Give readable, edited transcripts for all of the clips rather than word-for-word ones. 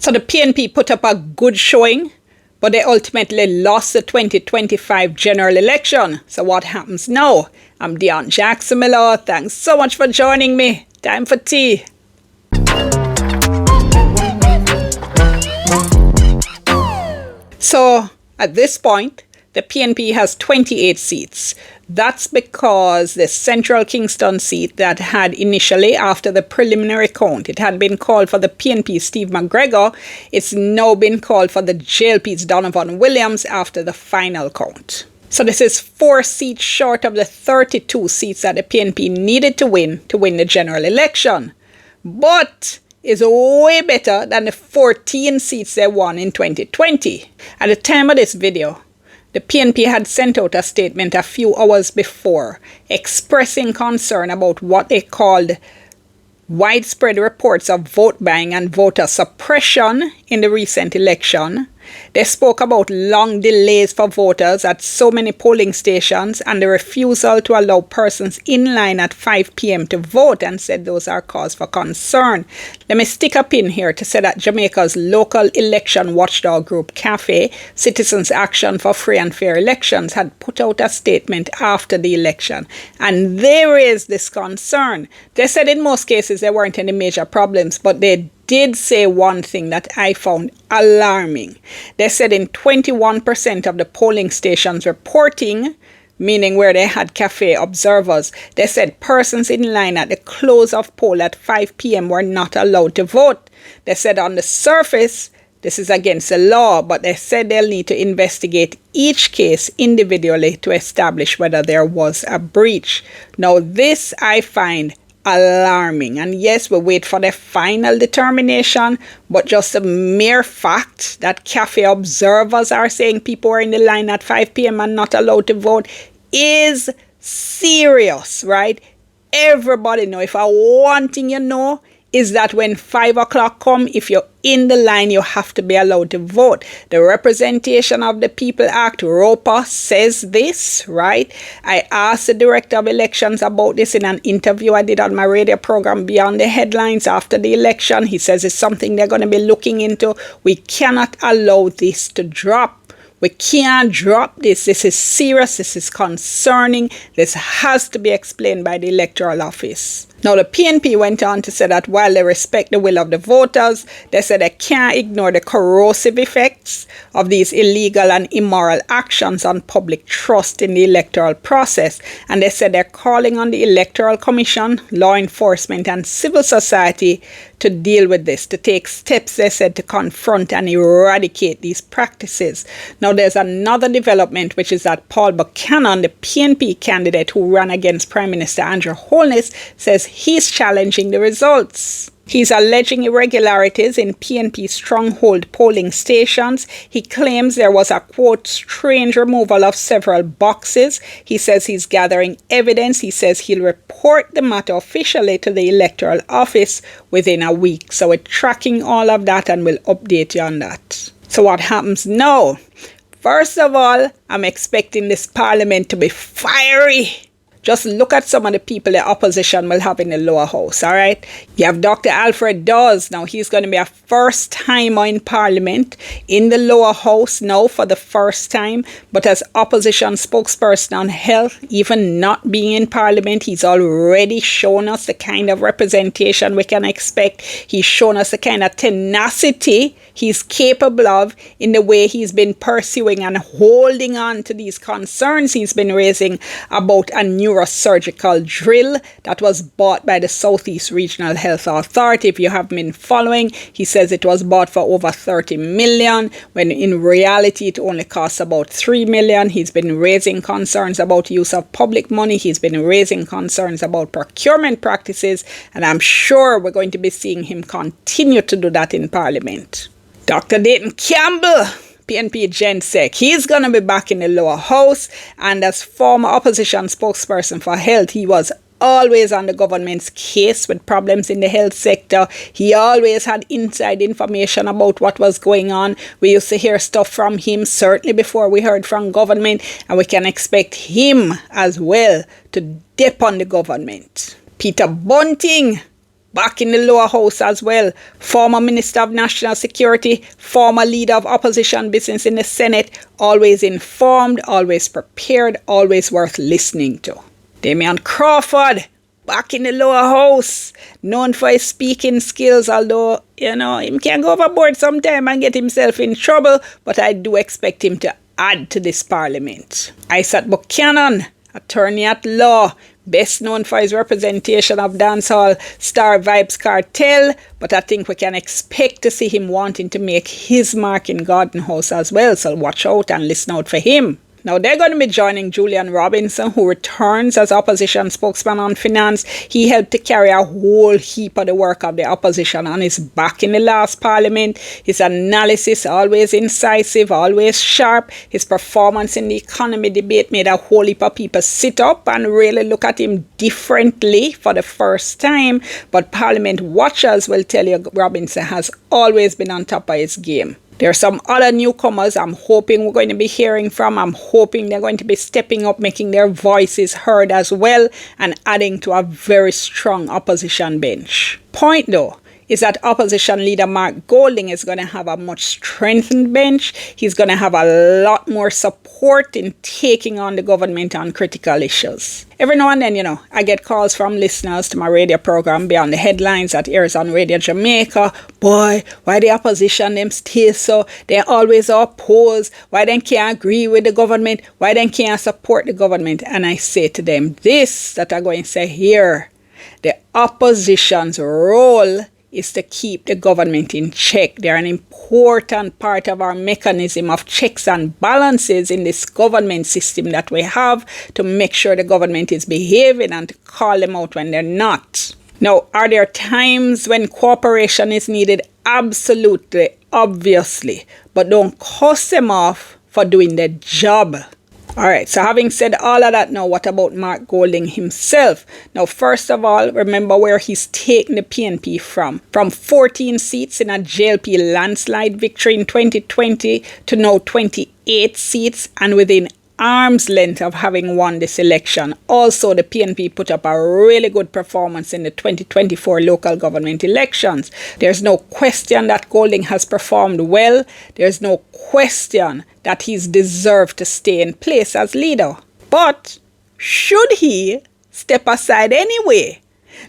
So the PNP put up a good showing, but they ultimately lost the 2025 general election. So what happens now? I'm Deon Jackson Miller. Thanks so much for joining me. Time for tea. So at this point, the PNP has 28 seats. That's because the Central Kingston seat that had initially, after the preliminary count, it had been called for the PNP Steve McGregor. It's now been called for the JLP's Donovan Williams after the final count. So this is 4 seats short of the 32 seats that the PNP needed to win the general election. But is way better than the 14 seats they won in 2020. At the time of this video, the PNP had sent out a statement a few hours before expressing concern about what they called widespread reports of vote buying and voter suppression in the recent election. They spoke about long delays for voters at so many polling stations and the refusal to allow persons in line at 5 p.m. to vote, and said those are cause for concern. Let me stick a pin here to say that Jamaica's local election watchdog group CAFE, Citizens Action for Free and Fair Elections, had put out a statement after the election, and they raised this concern. They said in most cases there weren't any major problems, but they did say one thing that I found alarming. They said in 21% of the polling stations reporting, meaning where they had cafe observers, they said persons in line at the close of poll at 5 p.m. were not allowed to vote. They said on the surface, this is against the law, but they said they'll need to investigate each case individually to establish whether there was a breach. Now, this I find alarming, and yes, we wait for the final determination, but just the mere fact that cafe observers are saying people were in the line at 5 p.m. and not allowed to vote is serious, right? Everybody know, if one thing you know is that when 5 o'clock come, if you're in the line, you have to be allowed to vote. The Representation of the People Act, ROPA, says this, right? I asked the Director of Elections about this in an interview I did on my radio program Beyond the Headlines after the election. He says it's something they're going to be looking into. We cannot allow this to drop. We can't drop this. This is serious. This is concerning. This has to be explained by the Electoral Office. Now, the PNP went on to say that while they respect the will of the voters, they said they can't ignore the corrosive effects of these illegal and immoral actions on public trust in the electoral process. And they said they're calling on the Electoral Commission, law enforcement, and civil society to deal with this, to take steps, they said, to confront and eradicate these practices. Now, there's another development, which is that Paul Buchanan, the PNP candidate who ran against Prime Minister Andrew Holness, says he's challenging the results. He's alleging irregularities in PNP stronghold polling stations. He claims there was a, quote, strange removal of several boxes. He says he's gathering evidence. He says he'll report the matter officially to the Electoral Office within a week. So we're tracking all of that and we'll update you on that. So what happens now? First of all, I'm expecting this parliament to be fiery. Just look at some of the people the opposition will have in the lower house, all right? You have Dr. Alfred Dawes. Now, he's going to be a first-timer in Parliament in the lower house now for the first time. But as opposition spokesperson on health, even not being in Parliament, he's already shown us the kind of representation we can expect. He's shown us the kind of tenacity he's capable of in the way he's been pursuing and holding on to these concerns he's been raising about a neurosurgical drill that was bought by the Southeast Regional Health Authority. If you haven't been following, he says it was bought for over 30 million, when in reality it only costs about 3 million. He's been raising concerns about use of public money. He's been raising concerns about procurement practices, and I'm sure we're going to be seeing him continue to do that in Parliament. Dr. Dayton Campbell, PNP GenSec, he's going to be back in the lower house, and as former opposition spokesperson for health, he was always on the government's case with problems in the health sector. He always had inside information about what was going on. We used to hear stuff from him, certainly before we heard from government, and we can expect him as well to dip on the government. Peter Bunting, back in the lower house as well. Former Minister of National Security, former leader of opposition business in the Senate, always informed, always prepared, always worth listening to. Damian Crawford, back in the lower house, known for his speaking skills, although, him can go overboard sometime and get himself in trouble, but I do expect him to add to this parliament. Isaac Buchanan, attorney at law, best known for his representation of dancehall star Vybz Kartel, but I think we can expect to see him wanting to make his mark in Garden House as well, so watch out and listen out for him. Now, they're going to be joining Julian Robinson, who returns as opposition spokesman on finance. He helped to carry a whole heap of the work of the opposition on his back in the last parliament. His analysis, always incisive, always sharp. His performance in the economy debate made a whole heap of people sit up and really look at him differently for the first time. But parliament watchers will tell you Robinson has always been on top of his game. There are some other newcomers I'm hoping we're going to be hearing from. I'm hoping they're going to be stepping up, making their voices heard as well, and adding to a very strong opposition bench. Point though is that opposition leader Mark Golding is going to have a much strengthened bench. He's going to have a lot more support in taking on the government on critical issues. Every now and then, I get calls from listeners to my radio program Beyond the Headlines that airs on Radio Jamaica. Boy, why the opposition them stay so? They always oppose. Why they can't agree with the government? Why they can't support the government? And I say to them this, that I'm going to say here. The opposition's role is to keep the government in check. They're an important part of our mechanism of checks and balances in this government system that we have to make sure the government is behaving and to call them out when they're not. Now, are there times when cooperation is needed? Absolutely, obviously. But don't cuss them off for doing their job. Alright, so having said all of that now, what about Mark Golding himself? Now, first of all, remember where he's taken the PNP from. From 14 seats in a JLP landslide victory in 2020 to now 28 seats and within arm's length of having won this election. Also, the PNP put up a really good performance in the 2024 local government elections. There's no question that Golding has performed well. There's no question that he's deserved to stay in place as leader. But should he step aside anyway?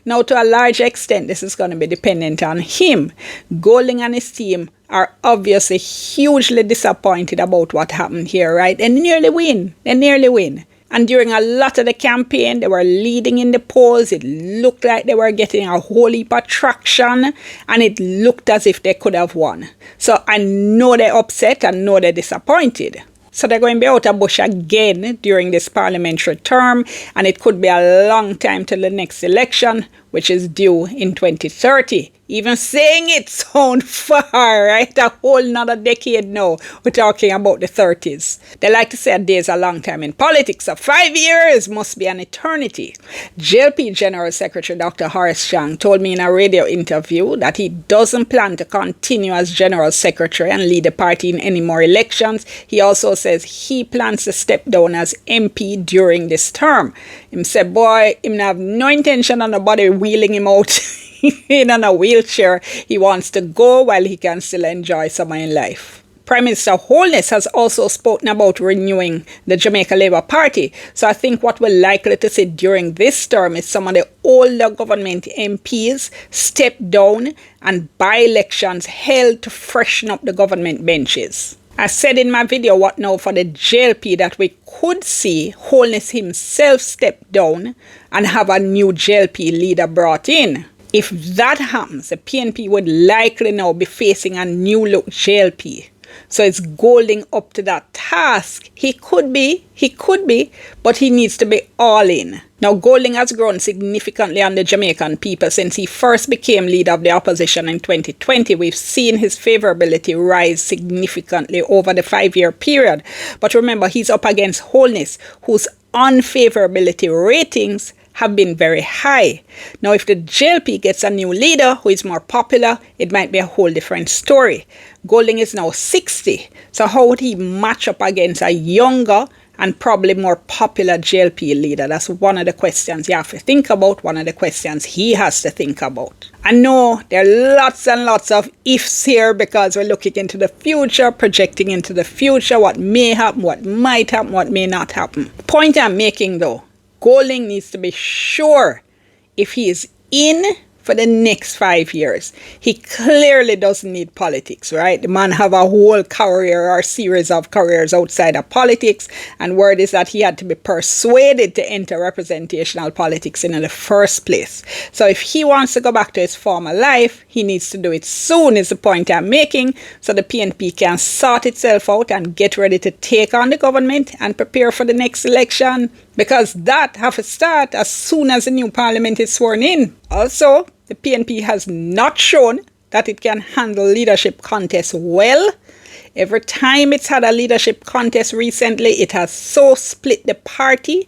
Now, to a large extent, this is going to be dependent on him. Golding and his team are obviously hugely disappointed about what happened here, right? They nearly win. And during a lot of the campaign, they were leading in the polls. It looked like they were getting a whole heap of traction, and it looked as if they could have won. So I know they're upset, I know they're disappointed. So they're going to be out of bush again during this parliamentary term, and it could be a long time till the next election, which is due in 2030. Even saying it sounds far, right? A whole nother decade now. We're talking about the 30s. They like to say a day is a long time in politics, so 5 years must be an eternity. JLP General Secretary Dr. Horace Chang told me in a radio interview that he doesn't plan to continue as General Secretary and lead the party in any more elections. He also says he plans to step down as MP during this term. Him said, boy, him have no intention of nobody wheeling him out in a wheelchair. He wants to go while he can still enjoy summer in life. Prime Minister Holness has also spoken about renewing the Jamaica Labour Party. So I think what we're likely to see during this term is some of the older government MPs step down and by-elections held to freshen up the government benches. I said in my video what now for the JLP that we could see Holness himself step down and have a new JLP leader brought in. If that happens, the PNP would likely now be facing a new look JLP. So it's Golding up to that task. He could be, but he needs to be all in. Now, Golding has grown significantly on the Jamaican people since he first became leader of the opposition in 2020. We've seen his favorability rise significantly over the 5-year period. But remember, he's up against Holness, whose unfavorability ratings have been very high. Now, if the JLP gets a new leader who is more popular, it might be a whole different story. Golding is now 60, so how would he match up against a younger and probably more popular JLP leader? That's one of the questions you have to think about, one of the questions he has to think about. I know there are lots and lots of ifs here because we're looking into the future, projecting into the future, what may happen, what might happen, what may not happen. Point I'm making though, Golding needs to be sure if he is in for the next 5 years. He clearly doesn't need politics, right? The man have a whole career or series of careers outside of politics, and word is that he had to be persuaded to enter representational politics in the first place. So if he wants to go back to his former life, he needs to do it soon, is the point I'm making, so the PNP can sort itself out and get ready to take on the government and prepare for the next election, because that have to start as soon as the new parliament is sworn in. Also, the PNP has not shown that it can handle leadership contests well. Every time it's had a leadership contest recently, it has so split the party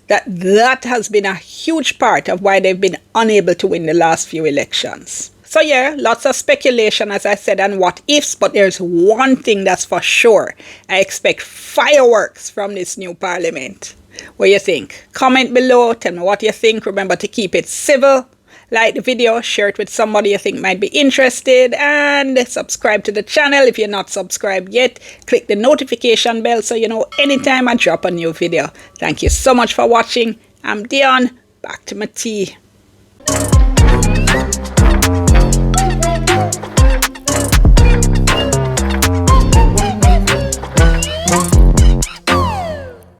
that has been a huge part of why they've been unable to win the last few elections. So yeah, lots of speculation, as I said, and what ifs, but there's one thing that's for sure. I expect fireworks from this new parliament. What do you think? Comment below, tell me what you think. Remember to keep it civil. Like the video, share it with somebody you think might be interested, and subscribe to the channel if you're not subscribed yet. Click the notification bell so you know anytime I drop a new video. Thank you so much for watching. I'm Dion. Back to my tea.